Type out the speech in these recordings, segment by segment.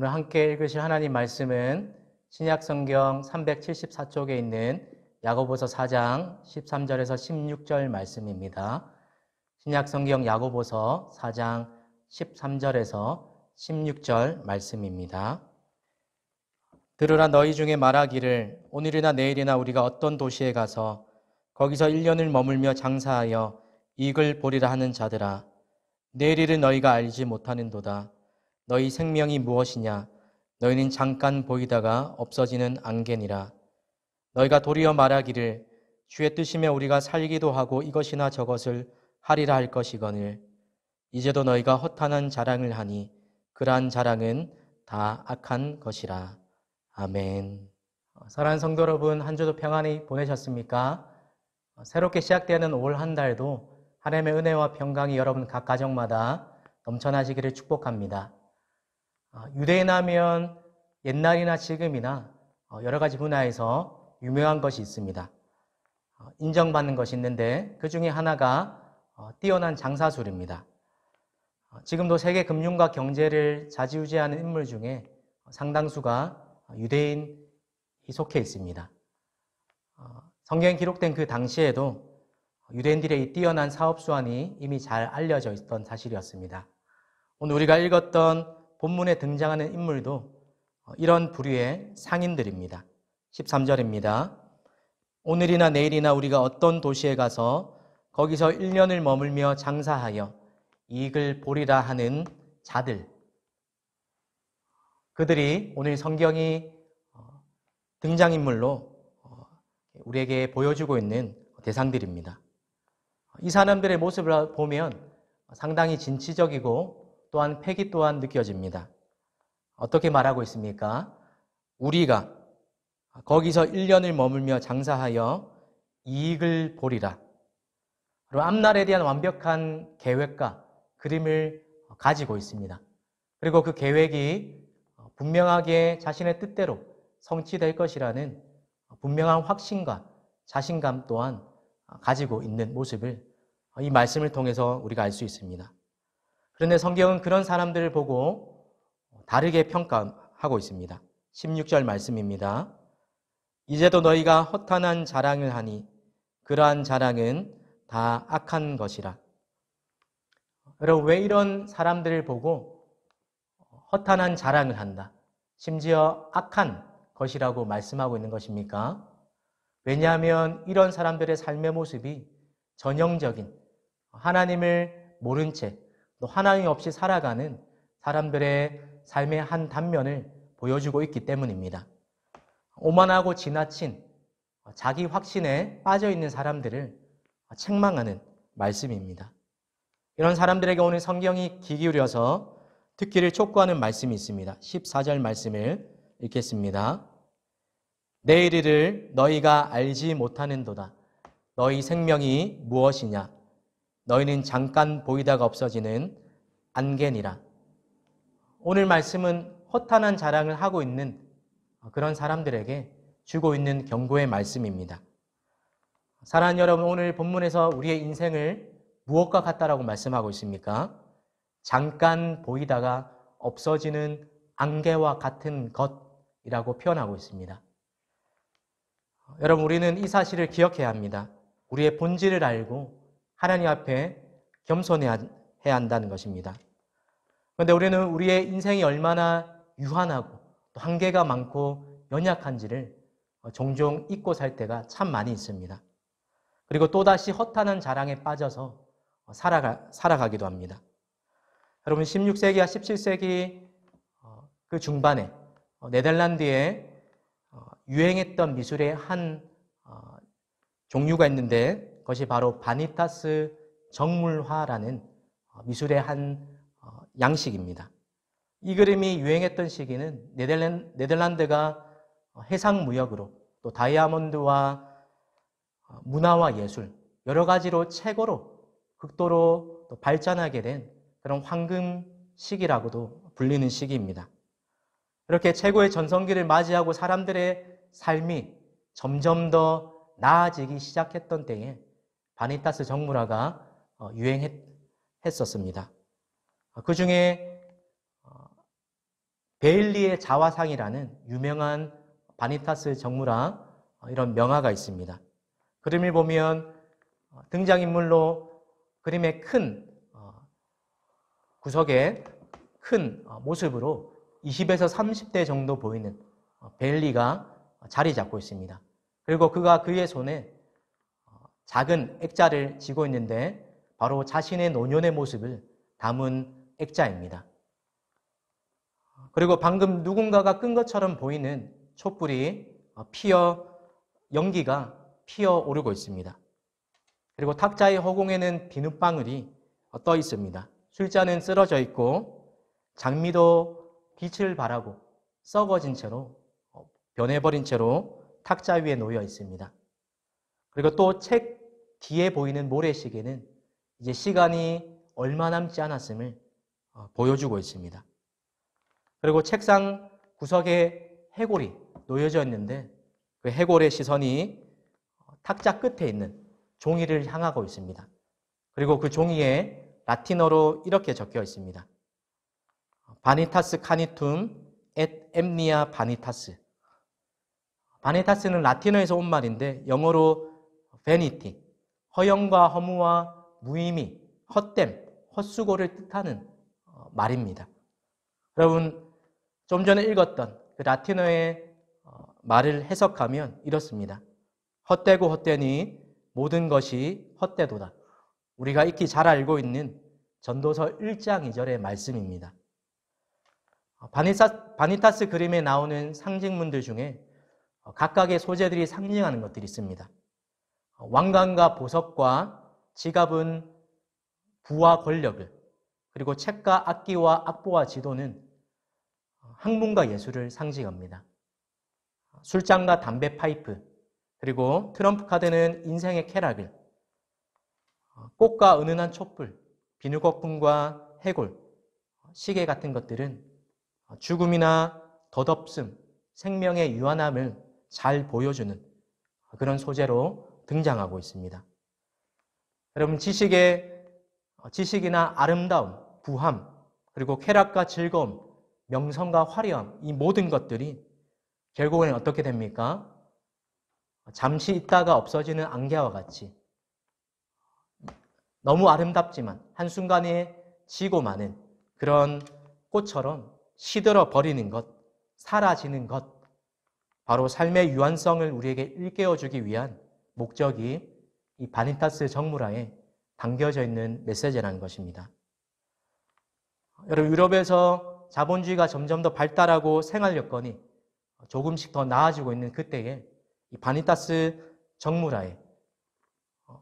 오늘 함께 읽으실 하나님 말씀은 신약성경 374쪽에 있는 야고보서 4장 13절에서 16절 말씀입니다. 신약성경 야고보서 4장 13절에서 16절 말씀입니다. 들으라 너희 중에 말하기를 오늘이나 내일이나 우리가 어떤 도시에 가서 거기서 1년을 머물며 장사하여 이익을 보리라 하는 자들아, 내일일을 너희가 알지 못하는도다. 너희 생명이 무엇이냐? 너희는 잠깐 보이다가 없어지는 안개니라. 너희가 도리어 말하기를 주의 뜻이며 우리가 살기도 하고 이것이나 저것을 하리라 할 것이거늘 이제도 너희가 허탄한 자랑을 하니 그러한 자랑은 다 악한 것이라. 아멘. 사랑하는 성도 여러분, 한 주도 평안히 보내셨습니까? 새롭게 시작되는 올 한 달도 하나님의 은혜와 평강이 여러분 각 가정마다 넘쳐나시기를 축복합니다. 유대인 하면 옛날이나 지금이나 여러 가지 분야에서 유명한 것이 있습니다. 인정받는 것이 있는데 그 중에 하나가 뛰어난 장사술입니다. 지금도 세계 금융과 경제를 좌지우지하는 인물 중에 상당수가 유대인이 속해 있습니다. 성경에 기록된 그 당시에도 유대인들의 이 뛰어난 사업 수완이 이미 잘 알려져 있던 사실이었습니다. 오늘 우리가 읽었던 본문에 등장하는 인물도 이런 부류의 상인들입니다. 13절입니다. 오늘이나 내일이나 우리가 어떤 도시에 가서 거기서 1년을 머물며 장사하여 이익을 보리라 하는 자들, 그들이 오늘 성경이 등장인물로 우리에게 보여주고 있는 대상들입니다. 이 사람들의 모습을 보면 상당히 진취적이고 또한 패기 또한 느껴집니다. 어떻게 말하고 있습니까? 우리가 거기서 1년을 머물며 장사하여 이익을 보리라. 그리고 앞날에 대한 완벽한 계획과 그림을 가지고 있습니다. 그리고 그 계획이 분명하게 자신의 뜻대로 성취될 것이라는 분명한 확신과 자신감 또한 가지고 있는 모습을 이 말씀을 통해서 우리가 알 수 있습니다. 그런데 성경은 그런 사람들을 보고 다르게 평가하고 있습니다. 16절 말씀입니다. 이제도 너희가 허탄한 자랑을 하니 그러한 자랑은 다 악한 것이라. 여러분, 왜 이런 사람들을 보고 허탄한 자랑을 한다, 심지어 악한 것이라고 말씀하고 있는 것입니까? 왜냐하면 이런 사람들의 삶의 모습이 전형적인 하나님을 모른 채 또 하나님 없이 살아가는 사람들의 삶의 한 단면을 보여주고 있기 때문입니다. 오만하고 지나친 자기 확신에 빠져있는 사람들을 책망하는 말씀입니다. 이런 사람들에게 오늘 성경이 귀 기울여서 듣기를 촉구하는 말씀이 있습니다. 14절 말씀을 읽겠습니다. 내일일을 너희가 알지 못하는도다. 너희 생명이 무엇이냐? 너희는 잠깐 보이다가 없어지는 안개니라. 오늘 말씀은 허탄한 자랑을 하고 있는 그런 사람들에게 주고 있는 경고의 말씀입니다. 사랑하는 여러분, 오늘 본문에서 우리의 인생을 무엇과 같다라고 말씀하고 있습니까? 잠깐 보이다가 없어지는 안개와 같은 것이라고 표현하고 있습니다. 여러분, 우리는 이 사실을 기억해야 합니다. 우리의 본질을 알고 하나님 앞에 겸손해야 한다는 것입니다. 그런데 우리는 우리의 인생이 얼마나 유한하고 또 한계가 많고 연약한지를 종종 잊고 살 때가 참 많이 있습니다. 그리고 또다시 허탄한 자랑에 빠져서 살아가기도 합니다. 여러분, 16세기와 17세기 그 중반에 네덜란드에 유행했던 미술의 한 종류가 있는데 그것이 바로 바니타스 정물화라는 미술의 한 양식입니다. 이 그림이 유행했던 시기는 네덜란드가 해상무역으로 또 다이아몬드와 문화와 예술 여러 가지로 최고로 극도로 또 발전하게 된 그런 황금 시기라고도 불리는 시기입니다. 이렇게 최고의 전성기를 맞이하고 사람들의 삶이 점점 더 나아지기 시작했던 때에 바니타스 정물화가 유행했었습니다. 그 중에 베일리의 자화상이라는 유명한 바니타스 정무라 이런 명화가 있습니다. 그림을 보면 등장인물로 그림의 큰 구석에 큰 모습으로 20에서 30대 정도 보이는 베일리가 자리 잡고 있습니다. 그리고 그가 그의 손에 작은 액자를 쥐고 있는데 바로 자신의 노년의 모습을 담은 액자입니다. 그리고 방금 누군가가 끈 것처럼 보이는 촛불이 연기가 피어 오르고 있습니다. 그리고 탁자의 허공에는 비눗방울이 떠 있습니다. 술잔은 쓰러져 있고 장미도 빛을 발하고 썩어진 채로 변해버린 채로 탁자 위에 놓여 있습니다. 그리고 또 책 뒤에 보이는 모래시계는 이제 시간이 얼마 남지 않았음을 보여주고 있습니다. 그리고 책상 구석에 해골이 놓여져 있는데 그 해골의 시선이 탁자 끝에 있는 종이를 향하고 있습니다. 그리고 그 종이에 라틴어로 이렇게 적혀 있습니다. 바니타스 카니툼 앳 엠니아 바니타스. 바니타스는 라틴어에서 온 말인데 영어로 vanity, 허영과 허무와 무의미, 헛됨, 헛수고를 뜻하는 말입니다. 여러분, 좀 전에 읽었던 그 라틴어의 말을 해석하면 이렇습니다. 헛되고 헛되니 모든 것이 헛되도다. 우리가 익히 잘 알고 있는 전도서 1장 2절의 말씀입니다. 바니타스 그림에 나오는 상징문들 중에 각각의 소재들이 상징하는 것들이 있습니다. 왕관과 보석과 지갑은 부와 권력을, 그리고 책과 악기와 악보와 지도는 학문과 예술을 상징합니다. 술잔과 담배 파이프, 그리고 트럼프 카드는 인생의 쾌락을, 꽃과 은은한 촛불, 비누거품과 해골, 시계 같은 것들은 죽음이나 덧없음, 생명의 유한함을 잘 보여주는 그런 소재로 등장하고 있습니다. 여러분, 지식이나 아름다움, 부함, 그리고 쾌락과 즐거움, 명성과 화려함, 이 모든 것들이 결국에는 어떻게 됩니까? 잠시 있다가 없어지는 안개와 같이 너무 아름답지만 한순간에 지고 마는 그런 꽃처럼 시들어 버리는 것, 사라지는 것, 바로 삶의 유한성을 우리에게 일깨워주기 위한 목적이 이 바니타스 정물화에 담겨져 있는 메시지라는 것입니다. 여러분, 유럽에서 자본주의가 점점 더 발달하고 생활 여건이 조금씩 더 나아지고 있는 그때에 이 바니타스 정물화에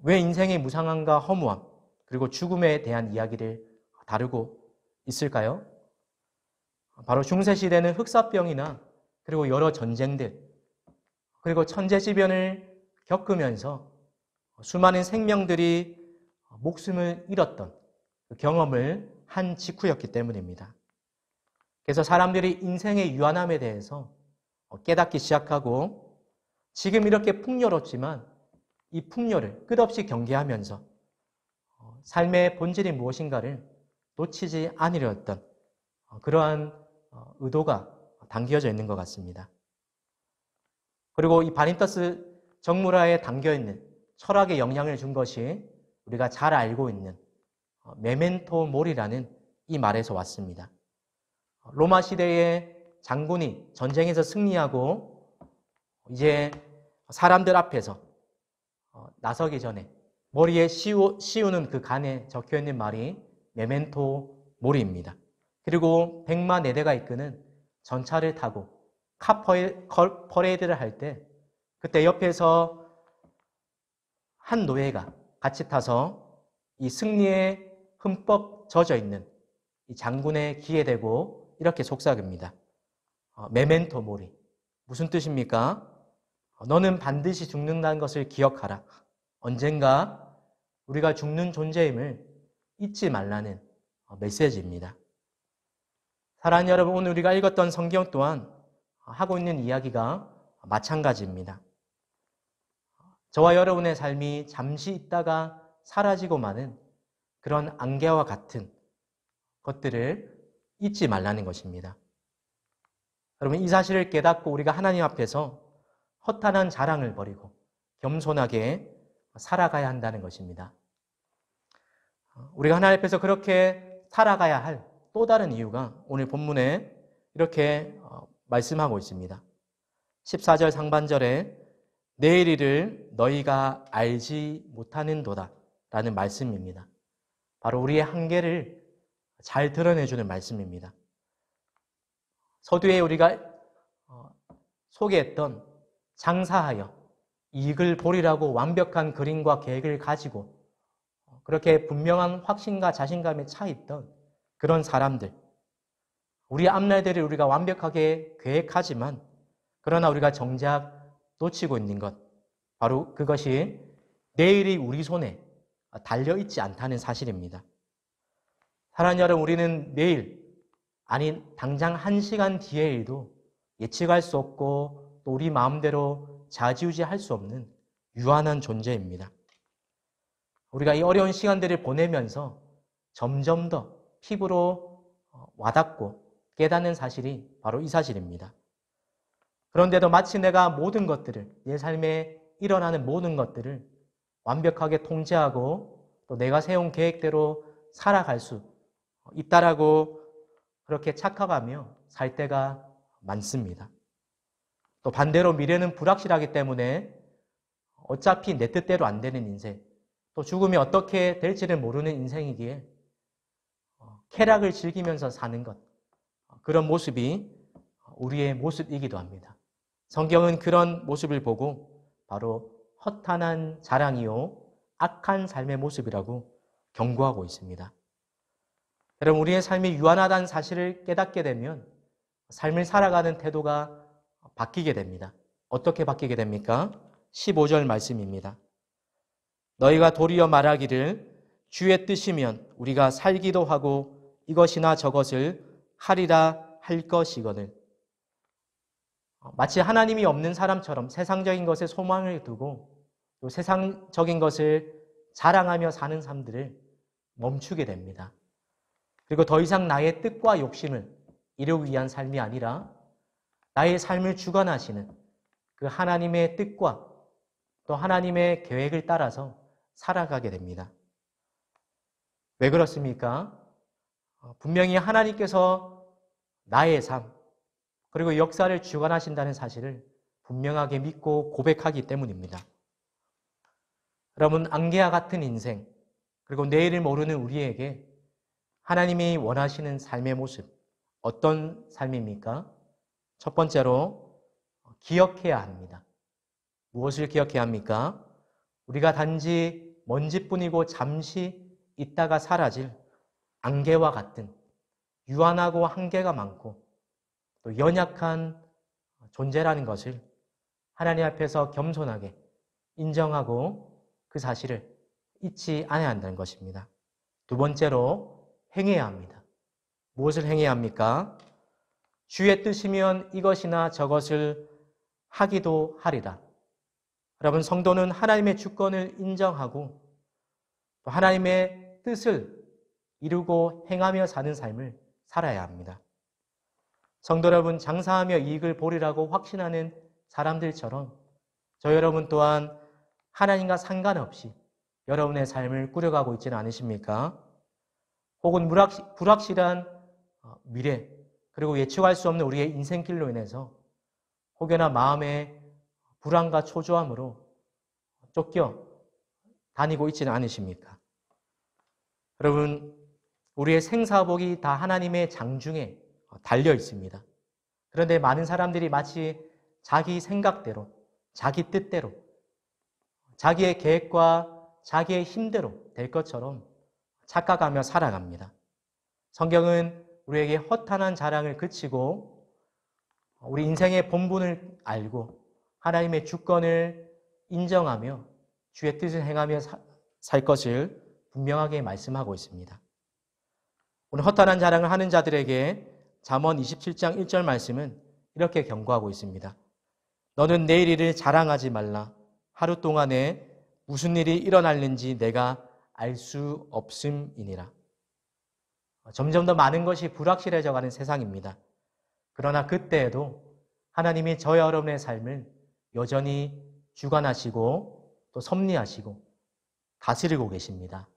왜 인생의 무상함과 허무함, 그리고 죽음에 대한 이야기를 다루고 있을까요? 바로 중세시대는 흑사병이나 그리고 여러 전쟁들, 그리고 천재지변을 겪으면서 수많은 생명들이 목숨을 잃었던 그 경험을 한 직후였기 때문입니다. 그래서 사람들이 인생의 유한함에 대해서 깨닫기 시작하고 지금 이렇게 풍요롭지만 이 풍요를 끝없이 경계하면서 삶의 본질이 무엇인가를 놓치지 않으려 했던 그러한 의도가 담겨져 있는 것 같습니다. 그리고 이 바니타스 정물화에 담겨있는 철학의 영향을 준 것이 우리가 잘 알고 있는 메멘토 모리라는 이 말에서 왔습니다. 로마 시대의 장군이 전쟁에서 승리하고 이제 사람들 앞에서 나서기 전에 머리에 씌우는 그 간에 적혀있는 말이 메멘토 모리입니다. 그리고 백마 4대가 이끄는 전차를 타고 퍼레이드를 할 때 그때 옆에서 한 노예가 같이 타서 이 승리에 흠뻑 젖어 있는 이 장군의 귀에 대고 이렇게 속삭입니다. 메멘토 모리. 무슨 뜻입니까? 너는 반드시 죽는다는 것을 기억하라. 언젠가 우리가 죽는 존재임을 잊지 말라는 메시지입니다. 사랑하는 여러분, 오늘 우리가 읽었던 성경 또한 하고 있는 이야기가 마찬가지입니다. 저와 여러분의 삶이 잠시 있다가 사라지고 마는 그런 안개와 같은 것들을 잊지 말라는 것입니다. 여러분, 이 사실을 깨닫고 우리가 하나님 앞에서 허탄한 자랑을 버리고 겸손하게 살아가야 한다는 것입니다. 우리가 하나님 앞에서 그렇게 살아가야 할 또 다른 이유가 오늘 본문에 이렇게 말씀하고 있습니다. 14절 상반절에 내일 일을 너희가 알지 못하는도다 라는 말씀입니다. 바로 우리의 한계를 잘 드러내주는 말씀입니다. 서두에 우리가 소개했던 장사하여 이익을 보리라고 완벽한 그림과 계획을 가지고 그렇게 분명한 확신과 자신감에 차 있던 그런 사람들, 우리의 앞날들을 우리가 완벽하게 계획하지만 그러나 우리가 정작 놓치고 있는 것, 바로 그것이 내일이 우리 손에 달려있지 않다는 사실입니다. 사랑하는 여러분, 우리는 내일, 아니 당장 1시간 뒤의 일도 예측할 수 없고 또 우리 마음대로 좌지우지할 수 없는 유한한 존재입니다. 우리가 이 어려운 시간들을 보내면서 점점 더 피부로 와닿고 깨닫는 사실이 바로 이 사실입니다. 그런데도 마치 내가 모든 것들을, 내 삶에 일어나는 모든 것들을 완벽하게 통제하고 또 내가 세운 계획대로 살아갈 수 있다라고 그렇게 착각하며 살 때가 많습니다. 또 반대로 미래는 불확실하기 때문에 어차피 내 뜻대로 안 되는 인생, 또 죽음이 어떻게 될지를 모르는 인생이기에 쾌락을 즐기면서 사는 것, 그런 모습이 우리의 모습이기도 합니다. 성경은 그런 모습을 보고 바로 허탄한 자랑이요 악한 삶의 모습이라고 경고하고 있습니다. 여러분, 우리의 삶이 유한하다는 사실을 깨닫게 되면 삶을 살아가는 태도가 바뀌게 됩니다. 어떻게 바뀌게 됩니까? 15절 말씀입니다. 너희가 도리어 말하기를 주의 뜻이면 우리가 살기도 하고 이것이나 저것을 하리라 할 것이거늘. 마치 하나님이 없는 사람처럼 세상적인 것에 소망을 두고 또 세상적인 것을 자랑하며 사는 삶들을 멈추게 됩니다. 그리고 더 이상 나의 뜻과 욕심을 이루기 위한 삶이 아니라 나의 삶을 주관하시는 그 하나님의 뜻과 또 하나님의 계획을 따라서 살아가게 됩니다. 왜 그렇습니까? 분명히 하나님께서 나의 삶, 그리고 역사를 주관하신다는 사실을 분명하게 믿고 고백하기 때문입니다. 여러분, 안개와 같은 인생, 그리고 내일을 모르는 우리에게 하나님이 원하시는 삶의 모습, 어떤 삶입니까? 첫 번째로 기억해야 합니다. 무엇을 기억해야 합니까? 우리가 단지 먼지뿐이고 잠시 있다가 사라질 안개와 같은 유한하고 한계가 많고 또 연약한 존재라는 것을 하나님 앞에서 겸손하게 인정하고 그 사실을 잊지 않아야 한다는 것입니다. 두 번째로 행해야 합니다. 무엇을 행해야 합니까? 주의 뜻이면 이것이나 저것을 하기도 하리라. 여러분, 성도는 하나님의 주권을 인정하고 또 하나님의 뜻을 이루고 행하며 사는 삶을 살아야 합니다. 성도 여러분, 장사하며 이익을 보리라고 확신하는 사람들처럼 저 여러분 또한 하나님과 상관없이 여러분의 삶을 꾸려가고 있지는 않으십니까? 혹은 불확실한 미래, 그리고 예측할 수 없는 우리의 인생길로 인해서 혹여나 마음의 불안과 초조함으로 쫓겨 다니고 있지는 않으십니까? 여러분, 우리의 생사복이 다 하나님의 장중에 달려 있습니다. 그런데 많은 사람들이 마치 자기 생각대로, 자기 뜻대로, 자기의 계획과 자기의 힘대로 될 것처럼 착각하며 살아갑니다. 성경은 우리에게 허탄한 자랑을 그치고 우리 인생의 본분을 알고 하나님의 주권을 인정하며 주의 뜻을 행하며 살 것을 분명하게 말씀하고 있습니다. 오늘 허탄한 자랑을 하는 자들에게 잠언 27장 1절 말씀은 이렇게 경고하고 있습니다. 너는 내일 일을 자랑하지 말라. 하루 동안에 무슨 일이 일어날는지 내가 알 수 없음이니라. 점점 더 많은 것이 불확실해져가는 세상입니다. 그러나 그때에도 하나님이 저와 여러분의 삶을 여전히 주관하시고 또 섭리하시고 다스리고 계십니다.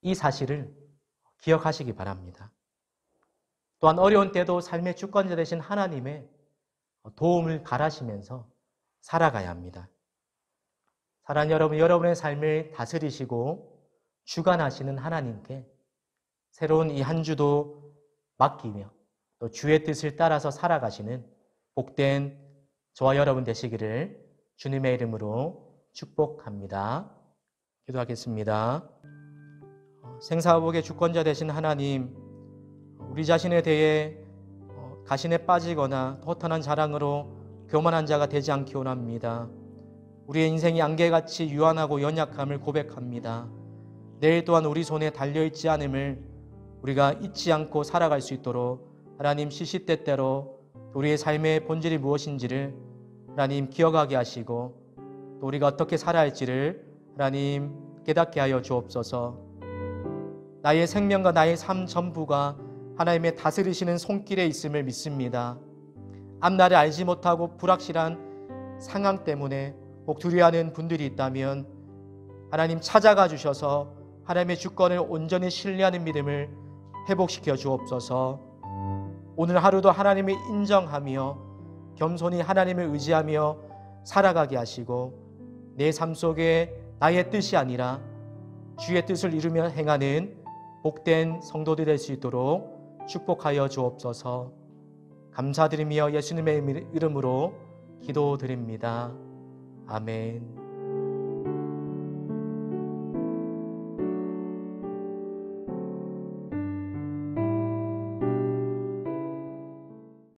이 사실을 기억하시기 바랍니다. 또한 어려운 때도 삶의 주권자 되신 하나님의 도움을 바라시면서 살아가야 합니다. 사랑하는 여러분, 여러분의 삶을 다스리시고 주관하시는 하나님께 새로운 이 한 주도 맡기며 또 주의 뜻을 따라서 살아가시는 복된 저와 여러분 되시기를 주님의 이름으로 축복합니다. 기도하겠습니다. 생사복의 주권자 되신 하나님, 우리 자신에 대해 가신에 빠지거나 허탄한 자랑으로 교만한 자가 되지 않기 원합니다. 우리의 인생이 안개같이 유한하고 연약함을 고백합니다. 내일 또한 우리 손에 달려있지 않음을 우리가 잊지 않고 살아갈 수 있도록 하나님 시시때때로 우리의 삶의 본질이 무엇인지를 하나님 기억하게 하시고 또 우리가 어떻게 살아야 할지를 하나님 깨닫게 하여 주옵소서. 나의 생명과 나의 삶 전부가 하나님의 다스리시는 손길에 있음을 믿습니다. 앞날을 알지 못하고 불확실한 상황 때문에 꼭 두려워하는 분들이 있다면 하나님 찾아가 주셔서 하나님의 주권을 온전히 신뢰하는 믿음을 회복시켜 주옵소서. 오늘 하루도 하나님을 인정하며 겸손히 하나님을 의지하며 살아가게 하시고 내 삶 속에 나의 뜻이 아니라 주의 뜻을 이루며 행하는 복된 성도들이 될 수 있도록 축복하여 주옵소서. 감사드리며 예수님의 이름으로 기도드립니다. 아멘.